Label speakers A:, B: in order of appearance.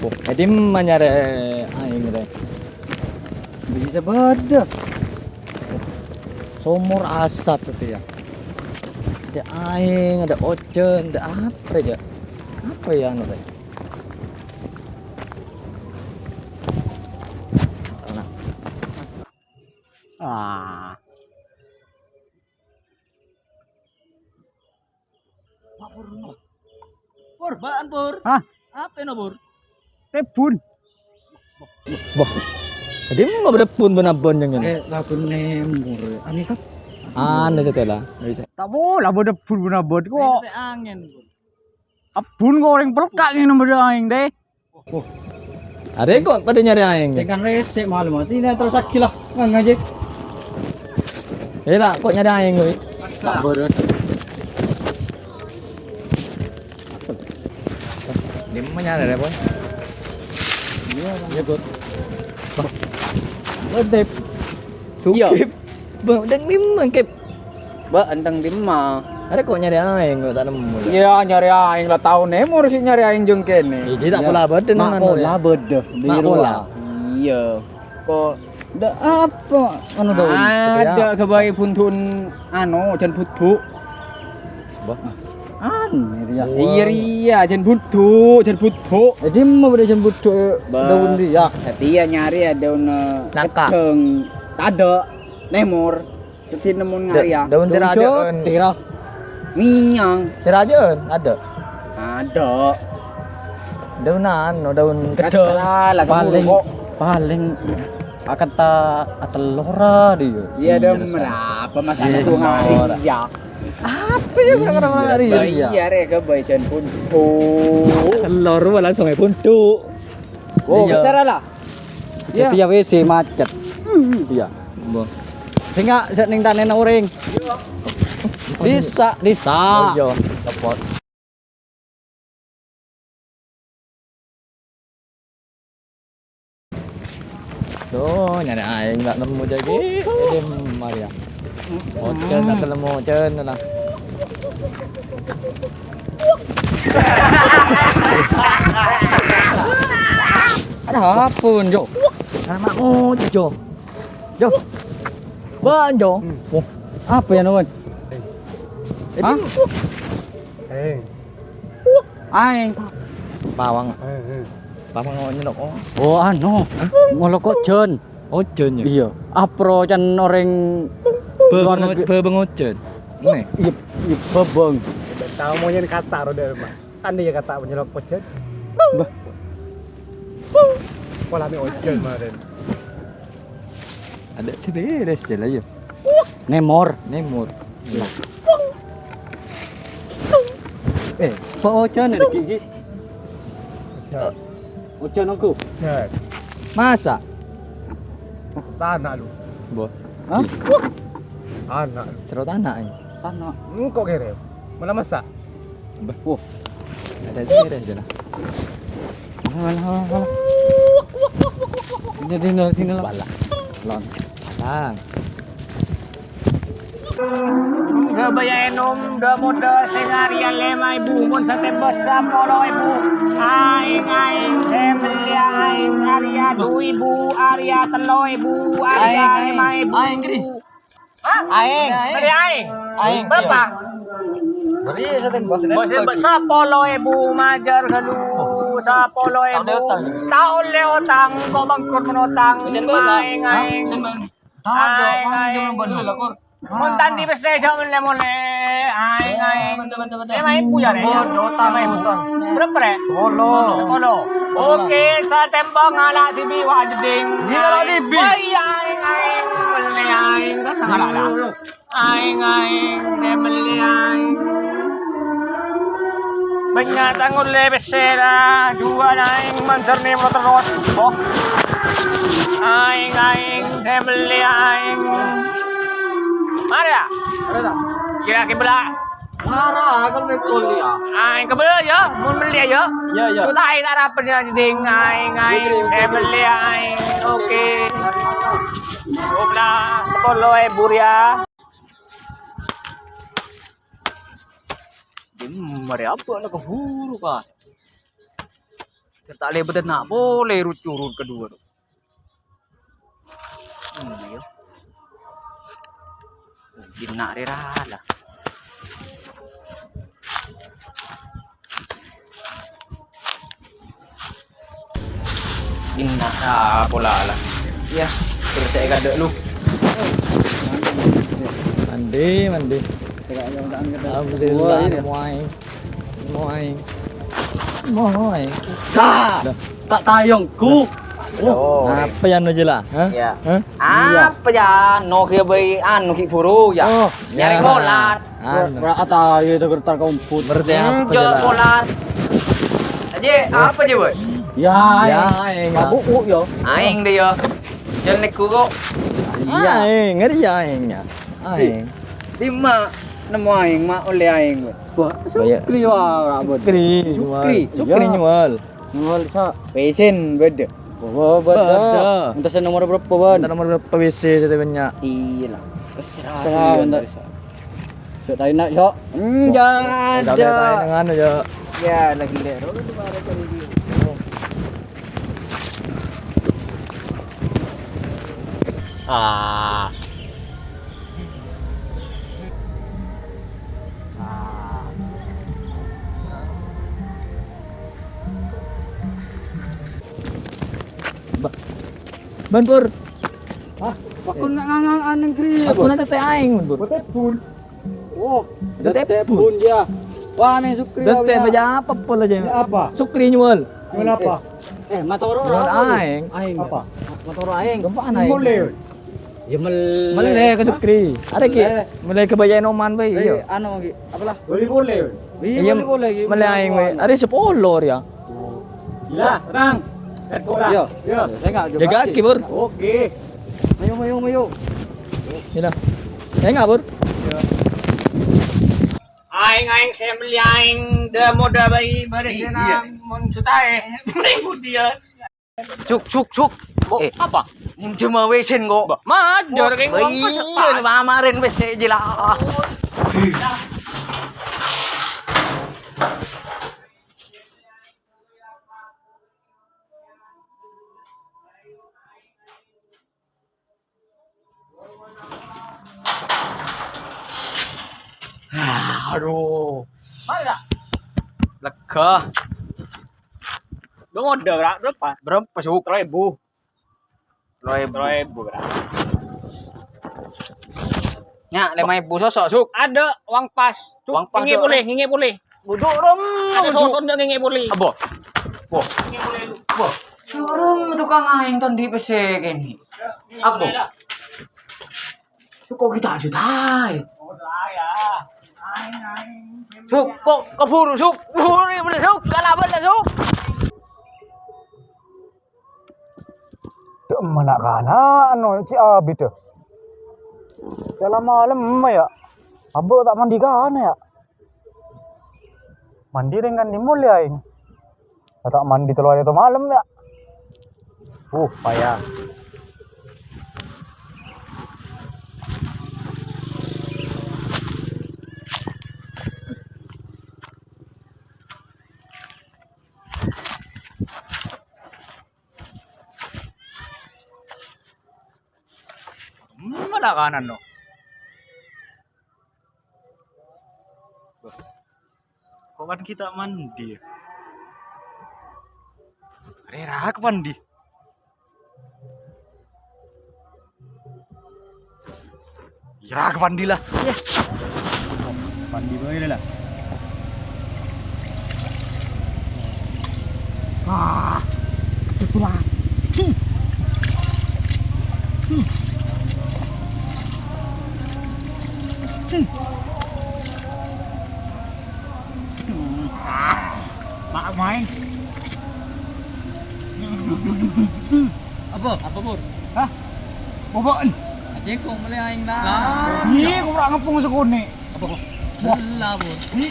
A: Jadi menyare aing re.
B: Bisa beda.
A: Sumur asap setia. Ada aing, ada ocen, ada apa aja. Apa ya anu teh?
B: Ah.
C: Pur, baan pur.
B: Hah?
C: Apa no pur?
B: Tebun.
A: Wah. Jadi mau berpun benabon yang ini.
B: Lagu nemur. Ani kan.
A: Anda setelah.
B: Tak boleh bodoh pun benar bod kok.
C: Ada angin pur.
B: Apun goreng pelkak yang nomor aing deh.
A: Ada kok pada nyari aing.
B: Dengan resek malu mati ini terus akilah ngajak.
A: Ya lah, kok nyari aing gue.
B: Tak bodoh.
A: Dia mau nyari apa?
B: Ya god.
A: Bedep. Sukip. Bang, dan memang kep.
B: Ba anteng di mah.
A: Ada kok nyari aing kok tak nemu.
B: Iya nyari aing lah tahu nemur sih nyari aing jeung kene.
A: Jadi tak pola badan
B: Mak bola bedah di
A: Mak bola.
B: Iya. Kok da apa anu daun? Ada kebae puntun anu jan putu.
A: Bah.
B: Ya. Iya jan putu, jan putu. Jadi mau beda jan putu daun dia. Setia nyari ya daun
A: Nangka.
B: keceng. Ada nemur. Terus nemun ngari ya.
A: Daun jerajeun.
B: Tira. Miang.
A: Jerajeun ada.
B: Ada.
A: Daunan, no daun kedel.
B: Lah paling akan telora dia. Iya ada berapa masalah tuh ngari ya. Apa yang orang ngari ya? Iya rek kebacan pun.
A: Telur langsung ae buntu.
B: Oh, besar lah.
A: Setia WC macet. Setia. Mbah.
B: Sehingga ning tanen uring. Bisa.
A: Oh iya, lepot. Tuh, nyari aing enggak nemu jadi. Ini Maria. Ocen tak nemu ocen lah. Ada apun, Jo. Nama Jo. Jo. Ban Jo.
B: Apa ya nuwun? Hah? Aing.
A: Bawang. Bawang nyelok.
B: Oh anu. Ngolokok jon.
A: Ocen ya.
B: Iya. Apro can orang
A: Bebengocen. Nih.
B: Iya, bebeng.
D: Tahu mau nyanyi kata roda mah. Kan dia kata menyelok pocet.
B: Bah.
D: Pola mi ojol kemarin.
A: Ada seberes je lah ya.
B: Nemor.
A: Nemur.
B: Pak Ocan ada gigi. Ocan aku.
D: Cek.
A: Masa?
D: Tanah lu.
A: Boh.
B: Hah?
D: Anak.
A: Serot anak ini.
B: Tanah.
D: Kok kere? Mana masak?
B: Wah.
A: Ada seberes je lah.
B: Alah. Ini lah.
A: Bala. Lon. Tang.
C: Gabaya enom da moda sengaria lema ibu mun sate basa polo ibu aing semelia aing Arya 2.000 Arya telo ibu Arya 5.000
A: Aing gini.
C: Hah? Beri aing.
A: Aing,
C: Berapa?
B: Beri sate bos.
C: Bosin basa polo ibu majar kalu sa polo ibu taon leotang ko bangkot menotang aing Muntan di bese jaman lemole. Aing. Main punya deh. Berapa deh? Solo. Oke, sa tembang ala si biwa ding.
B: Ala di bi.
C: Aing. Mele aing ka sangala la. Aing. Mele aing. Banyak tangul le bese la. Dua aing mantar ni motor. Oh. Aing. Mele aing. Mara. Kira kibla.
B: Marah kan me kuliah.
C: Ai kibla ya, mun beli ya.
A: Ya.
C: Tu tai darah punya ding ai. Beli ai. Okey. Obla polo buria.
A: Mari apa nak huru ka?
B: Tak lebat nak boleh urut kedua tu. Dia. Gina rela. Gina pula lah. Ya, terus saya kada lu.
A: Mandi. Alhamdulillah, moai.
B: Tak tayangku.
A: Apa yang aja lah?
B: Ya. Apa ya? No kia bay anu ki puru ya. Nyari kolar.
D: Ata ye da gertar komput.
A: Bersehat aja
B: Jual
A: lah.
B: kolar. Aje apa je boy?
D: Ya,
A: Aing.
D: Buku yo.
B: Aing dia. Jual neku kok.
A: Aing, ngeri aing ya. Aing.
B: Lima nemu aing mak oleh aing.
D: Sukri wa rabot.
A: Sukri nyual.
D: Ngol sa.
B: Pesen beda.
A: Beda.
D: Minta saya nomor berapa, Ban?
A: Ada nomor berapa WC jadi banyak.
B: Iya lah. Keserah.
D: Serah bentar. Sok tahu nak, Sok.
B: Jangan.
A: Tahu dengan aja.
B: Ya lagi lero tu baru cari dia. Ah.
A: Ban Pur.
D: Aku nak ngangang aneng kri.
A: Aku nanti teh aing Ban Pur.
D: Telepon. Oh,
A: Ada
D: telepon dia. Wah, nih Sukri.
A: Dan teh baca apa pun aja.
D: Apa?
A: Sukri nyual.
D: Kenapa? Matoro.
A: Nyual aing.
D: Aing apa? Matoro aing.
A: Gampang aing.
D: Ya
A: Mele ke Sukri. Ada ki. Mele ke bayan oman bae. Iya.
D: Anu lagi. Apalah?
A: Iya,
D: Iya, boleh lagi.
A: mele aing bae. Ada 10 ya.
D: Ya, tenang. Yo. Saya enggak
A: Jaga ki Pur.
D: Oke. Mayu.
A: Gila. Saya enggak Pur.
C: Aing saya beli aing dah moda bayi beresena mun sutai ribut dia.
B: Cuk.
C: Apa?
B: Cuma wesen kok.
C: Major kayak ngomong
B: Iya,
C: sepas.
B: mamarin wes aja lah. Aduh.
C: Mana?
B: Lega.
C: Bang order berapa?
B: Berapa Suk?
C: 3.000.
B: 3.000.
C: 3.000 berapa?
B: Nya 5.000 sosok Suk.
C: Ada uang pas.
B: Uang pas
C: Ngingi
B: ada.
C: boleh.
B: Buduk rom.
C: Ada sosok dia ngingi boleh.
B: Abo. Bo.
C: Ngingi boleh lu.
B: Bo. Rom tukang aing tadi pese kene. Aku. Kok kita jutai.
C: Oh, ya. Aing.
B: Suk, kok keburu Suk. Buru ni bener Suk. Kalah bener Suk.
D: Mana kana anu ci abit tu. Dalam malam ya. Abo tak mandi kana ya. Mandi dengan nimul ya ini. Tak mandi telur itu malam ya. Payah.
B: Mana kanan no? Kok kan kita mandi? Rerak mandi. Rerak mandi lah.
D: Mandi boleh lah.
C: Mak main.
A: Apa Pur?
D: Hah? Bobon.
A: Aje kok mele aing lah.
D: Ni aku nak ngepung sekone.
A: Lah Pur.
D: Ni